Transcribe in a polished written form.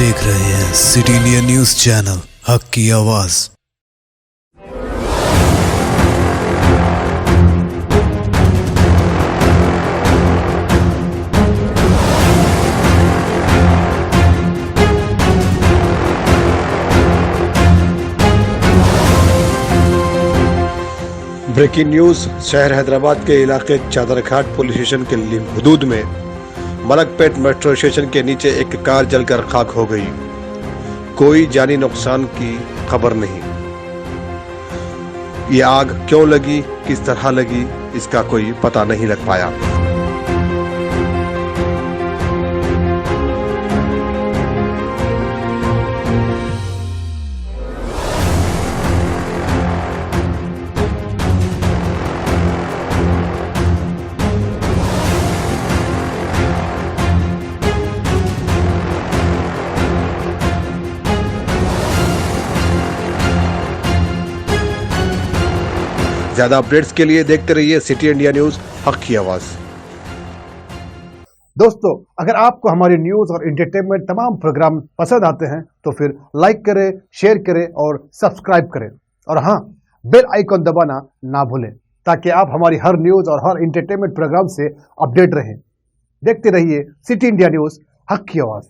देख रहे हैं सिटी इंडिया न्यूज चैनल हक की आवाज। Breaking news. शहर हैदराबाद के इलाके चादरघाट पुलिस स्टेशन के हदूद में मलकपेट मेट्रो स्टेशन के नीचे एक कार जलकर खाक हो गई। कोई जानी नुकसान की खबर नहीं। ये आग क्यों लगी, किस तरह लगी, इसका कोई पता नहीं लग पाया। ज्यादा अपडेट्स के लिए देखते रहिए सिटी इंडिया न्यूज हक की आवाज। दोस्तों, अगर आपको हमारी न्यूज और एंटरटेनमेंट तमाम प्रोग्राम पसंद आते हैं तो फिर लाइक करें, शेयर करें और सब्सक्राइब करें। और हाँ, बेल आइकॉन दबाना ना भूलें ताकि आप हमारी हर न्यूज और हर एंटरटेनमेंट प्रोग्राम से अपडेट रहें। देखते रहिए सिटी इंडिया न्यूज हक की आवाज।